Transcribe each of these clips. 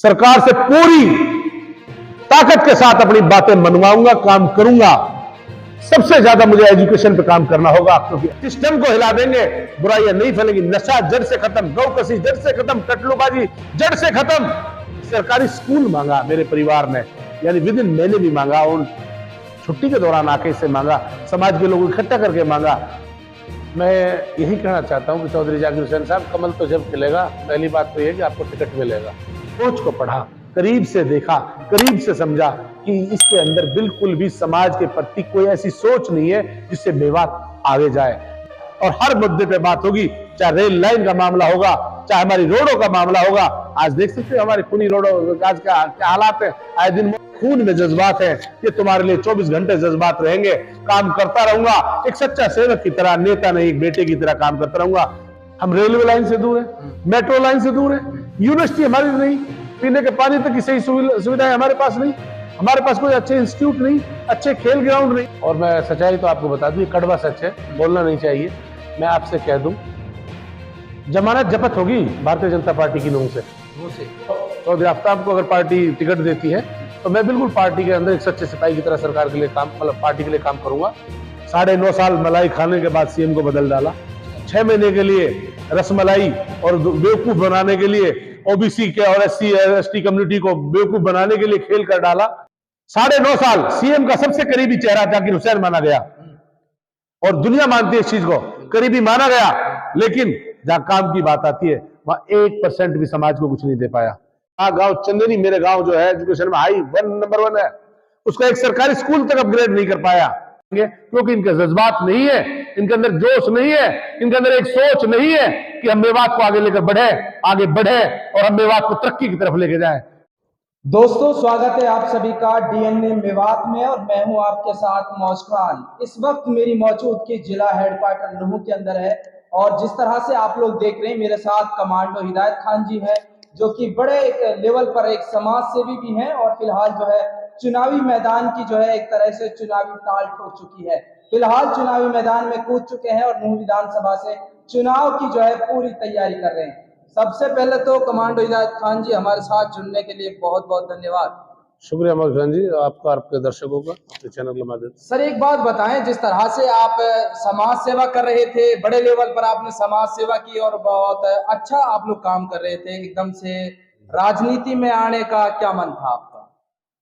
सरकार से पूरी ताकत के साथ अपनी बातें मनवाऊंगा, काम करूंगा। सबसे ज्यादा मुझे एजुकेशन पे काम करना होगा, क्योंकि सिस्टम को हिला देंगे, बुराइयां नहीं फैलेंगी। नशा जड़ से खत्म, गौकसी जड़ से खत्म, कटलूबाजी जड़ से खत्म। सरकारी स्कूल मांगा मेरे परिवार ने, यानी विद इन मैंने भी मांगा, और छुट्टी के दौरान आके इसे मांगा, समाज के लोगों को इकट्ठा करके मांगा। मैं यही कहना चाहता हूं कि चौधरी जाकिर हुसैन साहब, कमल तो जब खिलेगा, पहली बात तो यह कि आपको टिकट मिलेगा। सोच को पढ़ा, करीब से देखा, करीब से समझा कि इसके अंदर बिल्कुल भी समाज के प्रति कोई ऐसी सोच नहीं है जिससे मेवात आगे जाए। और हर मुद्दे पे बात होगी, चाहे रेल लाइन का मामला होगा, चाहे हमारी रोडों का मामला होगा। आज देख सकते हो हमारी खूनी रोडों आज क्या हालात है, आए दिन खून में जज्बात है। ये तुम्हारे लिए 24 घंटे जज्बात रहेंगे। काम करता रहूंगा एक सच्चा सेवक की तरह, नेता नहीं, एक बेटे की तरह काम करता रहूंगा। हम रेलवे लाइन से दूर है, मेट्रो लाइन से दूर है, यूनिवर्सिटी हमारी नहीं, पीने के पानी तक की सही सुविधाएं हमारे पास नहीं, हमारे पास कोई अच्छे इंस्टीट्यूट नहीं, अच्छे खेल ग्राउंड नहीं। और मैं सच्चाई तो आपको बता दूं, कड़वा सच है, बोलना नहीं चाहिए। मैं आपसे कह दूं, जमानत जब्त होगी भारतीय जनता पार्टी की नों से। चौधरी आफ्ताब को अगर पार्टी टिकट देती है तो मैं बिल्कुल पार्टी के अंदर एक सच्चे सिपाही की तरह सरकार के लिए काम, मतलब पार्टी के लिए काम करूंगा। 9.5 साल मलाई खाने के बाद सीएम को बदल डाला, 6 महीने के लिए रसमलाई और बेवकूफ बनाने के लिए ओबीसी के और SC ST कम्युनिटी को बेवकूफ बनाने के लिए खेल कर डाला। 9.5 साल सीएम का सबसे करीबी चेहरा जाकिर हुसैन माना गया, और दुनिया मानती है इस चीज को, करीबी माना गया। लेकिन जहां काम की बात आती है वहां 1% भी समाज को कुछ नहीं दे पाया। गांव चंदेनी, मेरे गांव जो है एजुकेशन में नंबर 1 है, उसका एक सरकारी स्कूल तक अपग्रेड नहीं कर पाया, क्योंकि इनके जज्बात नहीं है, इनके अंदर जोश नहीं है, इनके अंदर एक सोच नहीं है कि हम मेवात को आगे लेकर आगे बढ़े और हम मेवात को तरक्की की तरफ लेके जाएं। दोस्तों, स्वागत है आप सभी का DNA मेवात में, और मैं हूं आपके साथ मौज खान। इस वक्त मेरी मौजूदगी जिला हेडक्वार्टर नुहू के अंदर है, और जिस तरह से आप लोग देख रहे हैं, मेरे साथ कमांडो हिदायत खान जी है, जो कि बड़े एक लेवल पर एक समाज सेवी भी हैं, और फिलहाल जो है चुनावी मैदान की जो है एक तरह से चुनावी ताल ठोक चुकी है। फिलहाल चुनावी मैदान में कूद चुके हैं और नुहू विधानसभा से चुनाव की जो है पूरी तैयारी कर रहे हैं। सबसे पहले तो कमांडो हिदायत खान जी, हमारे साथ जुड़ने के लिए बहुत बहुत धन्यवाद। शुक्रिया मौज खान जी, आपका, आपके दर्शकों का, आपके चैनल के माध्यम से। सर, एक बात बताएं, जिस तरह से आप समाज सेवा कर रहे थे, बड़े लेवल पर आपने समाज सेवा की और बहुत अच्छा आप लोग काम कर रहे थे, एकदम से राजनीति में आने का क्या मन था आपका?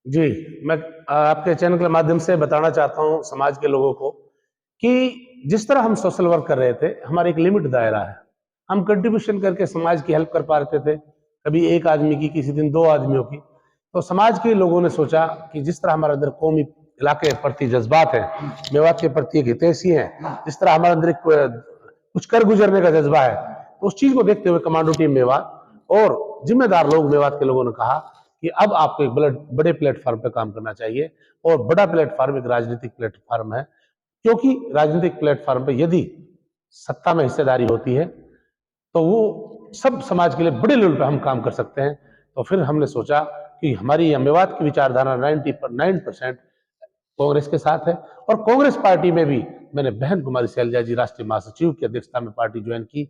जी, मैं आपके चैनल के माध्यम से बताना चाहता हूं समाज के लोगों को कि जिस तरह हम सोशल वर्क कर रहे थे, हमारा एक लिमिट दायरा है। हम कंट्रीब्यूशन करके समाज की हेल्प कर पा रहे थे, कभी एक आदमी की, किसी दिन 2 आदमियों की। तो समाज के लोगों ने सोचा कि जिस तरह हमारे अंदर कौमी इलाके के प्रति जज्बात है, मेवात के प्रति एक हितैषी है, जिस तरह हमारे अंदर कुछ कर गुजरने का जज्बा है, तो उस चीज को देखते हुए कमांडो टीम मेवात और जिम्मेदार लोग मेवात के लोगों ने कहा कि अब आपको एक बड़े प्लेटफॉर्म पे काम करना चाहिए। और बड़ा प्लेटफॉर्म एक राजनीतिक प्लेटफॉर्म है, क्योंकि राजनीतिक प्लेटफॉर्म पे यदि सत्ता में हिस्सेदारी होती है तो वो सब समाज के लिए बड़े लेवल पे हम काम कर सकते हैं। तो फिर हमने सोचा कि हमारी मेवात की विचारधारा 99% कांग्रेस के साथ है, और कांग्रेस पार्टी में भी मैंने बहन कुमारी सैलजा जी, राष्ट्रीय महासचिव की अध्यक्षता में पार्टी ज्वाइन की।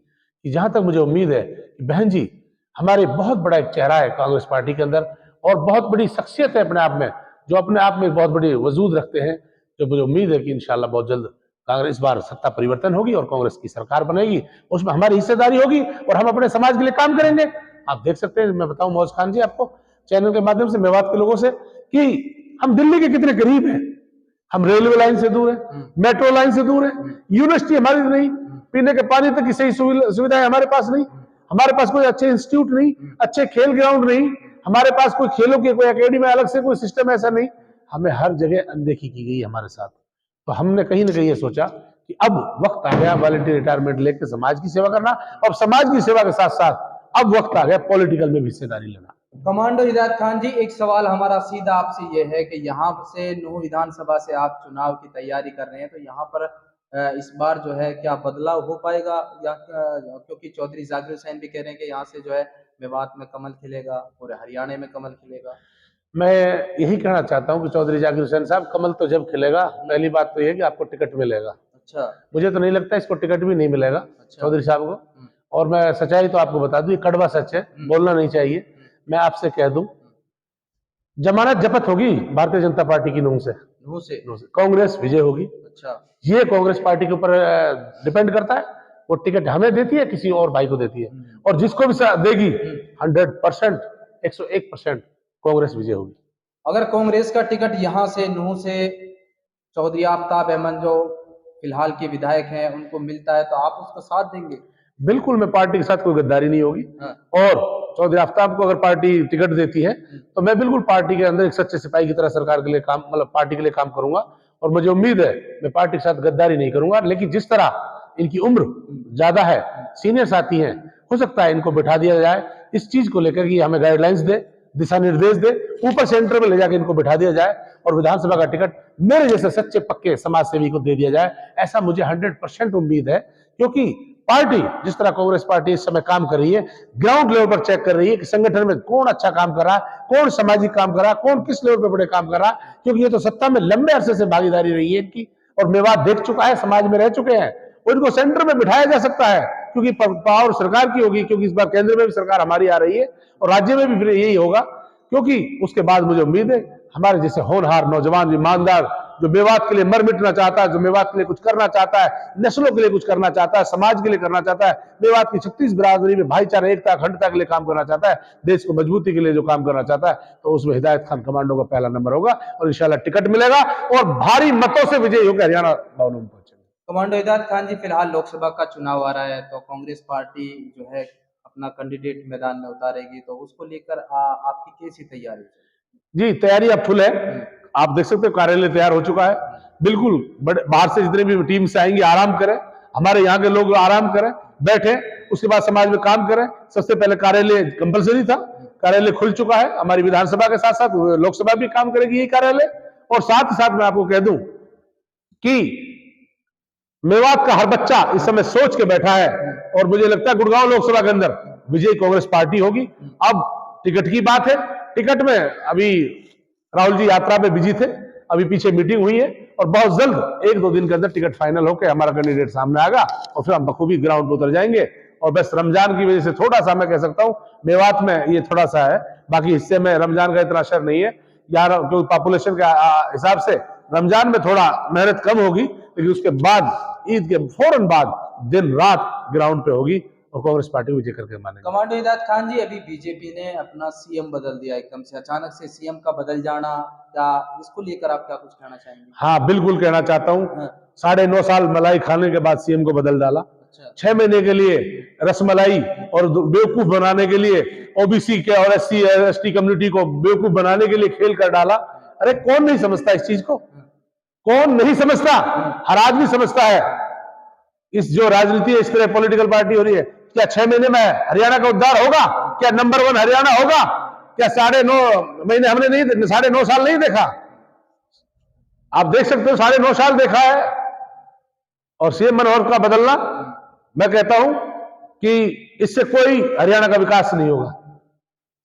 कि जहां तक मुझे उम्मीद है कि बहन जी हमारे बहुत बड़ा एक चेहरा है कांग्रेस पार्टी के अंदर, और बहुत बड़ी शख्सियत है अपने आप में, जो अपने आप में बहुत बड़ी वजूद रखते हैं। जो मुझे उम्मीद है कि इंशाल्लाह बहुत जल्द कांग्रेस, इस बार सत्ता परिवर्तन होगी और कांग्रेस की सरकार बनेगी, उसमें हमारी हिस्सेदारी होगी और हम अपने समाज के लिए काम करेंगे। आप देख सकते हैं, मैं बताऊं मौज खान जी आपको चैनल के माध्यम से, मेवात के लोगों से, कि हम दिल्ली के कितने करीब हैं। हम रेलवे लाइन से दूर है, मेट्रो लाइन से दूर है, यूनिवर्सिटी हमारी नहीं, पीने के पानी तक की सही सुविधाएं हमारे पास नहीं, हमारे पास कोई अच्छे इंस्टीट्यूट नहीं, अच्छे खेल ग्राउंड नहीं, हमारे पास कोई खेलों की कोई अकेडमी अलग से कोई सिस्टम ऐसा नहीं। हमें हर जगह अनदेखी की गई हमारे साथ। तो हमने कहीं ना कहीं ये सोचा कि अब वक्त आ गया वॉलंटियर रिटायरमेंट लेकर समाज की सेवा करना, और समाज की सेवा के साथ साथ अब वक्त आ गया पॉलिटिकल में भी हिस्सेदारी लेना। कमांडो हिदायत खान जी, एक सवाल हमारा सीधा आपसे ये है कि यहाँ से नुहू विधानसभा से आप चुनाव की तैयारी कर रहे हैं, तो यहाँ पर इस बार जो है क्या बदलाव हो पाएगा, या क्योंकि चौधरी जाकिर हुसैन भी कह रहे हैं कि यहाँ से जो है मेवात में कमल खिलेगा, पूरे हरियाणा में कमल खिलेगा। मैं यही कहना चाहता हूं कि चौधरी जाकिर हुसैन साहब, कमल तो जब खिलेगा, पहली बात तो यह कि आपको टिकट मिलेगा। अच्छा। मुझे तो नहीं लगता इसको टिकट भी नहीं मिलेगा, अच्छा। चौधरी साहब को। और मैं सच्चाई तो आपको बता दूं, ये कड़वा सच है, बोलना नहीं चाहिए। मैं आपसे कह दूं, जमानत जब्त होगी भारतीय जनता पार्टी की नूंह से। नूह से। कांग्रेस विजय होगी। अच्छा। ये कांग्रेस पार्टी के ऊपर डिपेंड करता है। वो टिकट हमें देती है, किसी और भाई को देती है, और जिसको भी देगी 100%, 101% कांग्रेस विजय होगी। अगर कांग्रेस का टिकट यहाँ से नूह से चौधरी आफ्ताब अहमद जो फिलहाल के विधायक हैं उनको मिलता है तो आप उसका साथ देंगे? बिल्कुल, मैं पार्टी के साथ कोई गद्दारी नहीं होगी। और चौधरी आफ्ताब को अगर पार्टी टिकट देती है तो मैं बिल्कुल पार्टी के अंदर एक सच्चे सिपाही की तरह सरकार के लिए काम, मतलब पार्टी के लिए काम करूंगा। और मुझे उम्मीद है मैं पार्टी के साथ गद्दारी नहीं करूंगा। लेकिन जिस तरह इनकी उम्र ज्यादा है, सीनियर साथी हैं, हो सकता है इनको बिठा दिया जाए इस चीज को लेकर कि हमें गाइडलाइंस दे, दिशा निर्देश दे, ऊपर सेंटर में ले जाकर इनको बिठा दिया जाए और विधानसभा का टिकट मेरे जैसे सच्चे पक्के समाज सेवी को दे दिया जाए। ऐसा मुझे 100% उम्मीद है, क्योंकि पार्टी जिस तरह कांग्रेस पार्टी इस समय काम कर रही है, ग्राउंड लेवल पर चेक कर रही है कि संगठन में कौन अच्छा काम कर रहा है, कौन सामाजिक काम कर रहा है, कौन किस लेवल पर बड़े काम कर रहा है। क्योंकि ये तो सत्ता में लंबे अरसे से भागीदारी रही है इनकी, और मेवात देख चुका है, समाज में रह चुके हैं। उनको सेंटर में बिठाया जा सकता है, क्योंकि पावर सरकार की होगी, क्योंकि इस बार केंद्र में भी सरकार हमारी आ रही है और राज्य में भी फिर यही होगा। क्योंकि उसके बाद मुझे उम्मीद है हमारे जैसे होनहार नौजवान, ईमानदार, जो मेवात के लिए मर मिटना चाहता है, जो मेवात के लिए कुछ करना चाहता है, नस्लों के लिए कुछ करना चाहता है, समाज के लिए करना चाहता है, मेवात की 36 बिरादरी में भाईचारा, एकता, अखंडता के लिए काम करना चाहता है, देश को मजबूती के लिए जो काम करना चाहता है, तो उसमें हिदायत खान कमांडो का पहला नंबर होगा और इंशाल्लाह टिकट मिलेगा और भारी मतों से विजयी होकर हरियाणा भवन में पहुंचेंगे। कमांडो हिदायत खान जी, फिलहाल लोकसभा का चुनाव आ रहा है तो कांग्रेस पार्टी जो है अपना कैंडिडेट मैदान में उतारेगी, तो उसको लेकर आपकी कैसी तैयारी है? जी, तैयारी अब फुल है। आप देख सकते हो कार्यालय तैयार हो चुका है। बिल्कुल, बड़े बाहर से जितने भी टीम से आएंगे आराम करें, हमारे यहाँ के लोग आराम करें, बैठे, उसके बाद समाज में काम करें। सबसे पहले कार्यालय कंपलसरी था, कार्यालय खुल चुका है। हमारी विधानसभा के साथ साथ लोकसभा भी काम करेगी यही कार्यालय। और साथ ही साथ मैं आपको कह दूं कि मेवात का हर बच्चा इस समय सोच के बैठा है और मुझे लगता है गुड़गांव लोकसभा के अंदर विजयी कांग्रेस पार्टी होगी। अब टिकट की बात है। टिकट में अभी राहुल जी यात्रा में बिजी थे, अभी पीछे मीटिंग हुई है और बहुत जल्द 1-2 दिन के अंदर टिकट फाइनल होकर हमारा कैंडिडेट सामने आएगा और फिर हम बखूबी ग्राउंड पर उतर जाएंगे। और बस रमजान की वजह से थोड़ा सा मैं कह सकता हूं मेवात में ये थोड़ा सा है, बाकी हिस्से में रमजान का इतना असर नहीं है यार, क्योंकि पॉपुलेशन के हिसाब से रमजान में थोड़ा मेहनत कम होगी, लेकिन उसके बाद ईद के फौरन बाद दिन रात ग्राउंड पे होगी और कांग्रेस पार्टी विजय करके मानेगी। कमांडो हिदायत खान जी, अभी बीजेपी ने अपना सीएम बदल दिया एकदम से, अचानक से सीएम का बदल जाना, क्या इसको लेकर आप क्या कुछ कहना चाहेंगे? हाँ, बिल्कुल कहना चाहता हूँ। 9.5 साल मलाई खाने के बाद सीएम को बदल डाला। 6 महीने के लिए रसमलाई और बेवकूफ बनाने के लिए ओबीसी के और SC ST कम्युनिटी को बेवकूफ बनाने के लिए खेल कर डाला। अरे कौन नहीं समझता इस चीज को, कौन नहीं समझता? हर आदमी समझता है। इस जो राजनीति है, इस तरह पॉलिटिकल पार्टी हो रही है, क्या 6 महीने में हरियाणा का उद्धार होगा? क्या नंबर 1 हरियाणा होगा? क्या 9.5 महीने हमने नहीं, 9.5 साल नहीं देखा? आप देख सकते हो 9.5 साल देखा है। और सीएम मनोहर का बदलना, मैं कहता हूं कि इससे कोई हरियाणा का विकास नहीं होगा।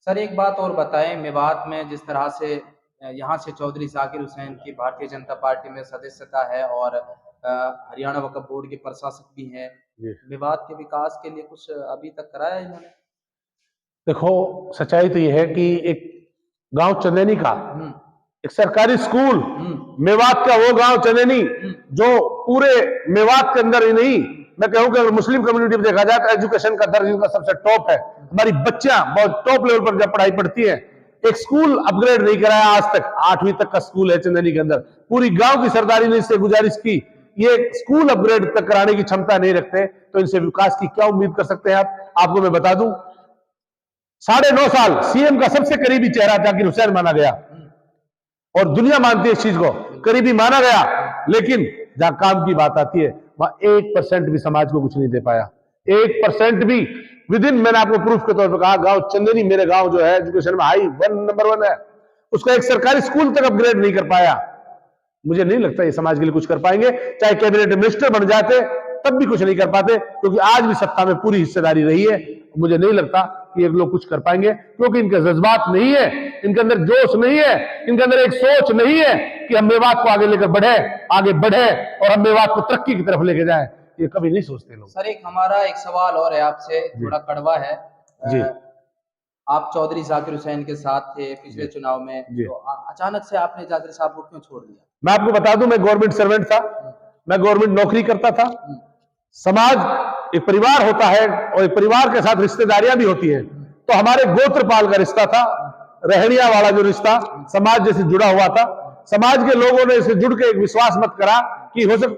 सर एक बात और बताएं, मेवात में जिस तरह से यहाँ से चौधरी जाकिर हुसैन की भारतीय जनता पार्टी में सदस्यता है और हरियाणा वक्फ बोर्ड के प्रशासक भी हैं, मेवात के विकास के लिए कुछ अभी तक कराया इन्होंने? देखो, सच्चाई तो यह है कि एक गांव चंदेनी का एक सरकारी स्कूल, मेवात का वो गांव चंदेनी जो पूरे मेवात के अंदर ही नहीं, मैं कहूं कि अगर मुस्लिम कम्युनिटी में देखा जाए तो एजुकेशन का दर्जा का सबसे टॉप है। हमारी बच्चियां बहुत टॉप लेवल पर जब पढ़ाई पढ़ती है। एक स्कूल अपग्रेड नहीं कराया आज तक, 8वीं तक का स्कूल है चंदेनी के अंदर। पूरी गांव की सरदारी ने इससे गुजारिश की, ये स्कूल अपग्रेड तक कराने की क्षमता नहीं रखते, तो इनसे विकास की क्या उम्मीद कर सकते हैं आप? आपको मैं बता दूं, 9.5 साल सीएम का सबसे करीबी चेहरा जाकिर हुसैन माना गया और दुनिया मानती है इस चीज को, करीबी माना गया। लेकिन जहां काम की बात आती है वहां 1% भी समाज को कुछ नहीं दे पाया। 1% भी विदिन, मैंने आपको प्रूफ के तौर पर कहा, गांव चंदेनी मेरे गांव जो है एजुकेशन में नंबर 1 है, उसका एक सरकारी स्कूल तक अपग्रेड नहीं कर पाया। मुझे नहीं लगता ये समाज के लिए कुछ कर पाएंगे, चाहे कैबिनेट मिनिस्टर बन जाते तब भी कुछ नहीं कर पाते, क्योंकि आज भी सत्ता में पूरी हिस्सेदारी रही है। मुझे नहीं लगता कि ये लोग कुछ कर पाएंगे, क्योंकि इनके जज्बात नहीं है, इनके अंदर जोश नहीं है, इनके अंदर एक सोच नहीं है कि हम मेवात को आगे लेकर आगे बढ़े और हम मेवात को तरक्की की तरफ लेके जाएं। ये कभी नहीं सोचते लोग। सर एक हमारा एक सवाल और है आपसे, थोड़ा कड़वा है जी। आप चौधरी जाकिर हुसैन के साथ थे पिछले चुनाव में, जी। तो अचानक से आपने जाकिर साहब को क्यों छोड़ दिया? मैं आपको बता दूं, मैं गवर्नमेंट सर्वेंट था, मैं गवर्नमेंट नौकरी करता था। समाज एक परिवार होता है और एक परिवार के साथ रिश्तेदारियां भी होती है, तो हमारे गोत्रपाल का रिश्ता था, रहनिया वाला जो रिश्ता समाज जैसे जुड़ा हुआ था। समाज के लोगों ने इसे जुड़ के एक विश्वास मत करा कि हो सकता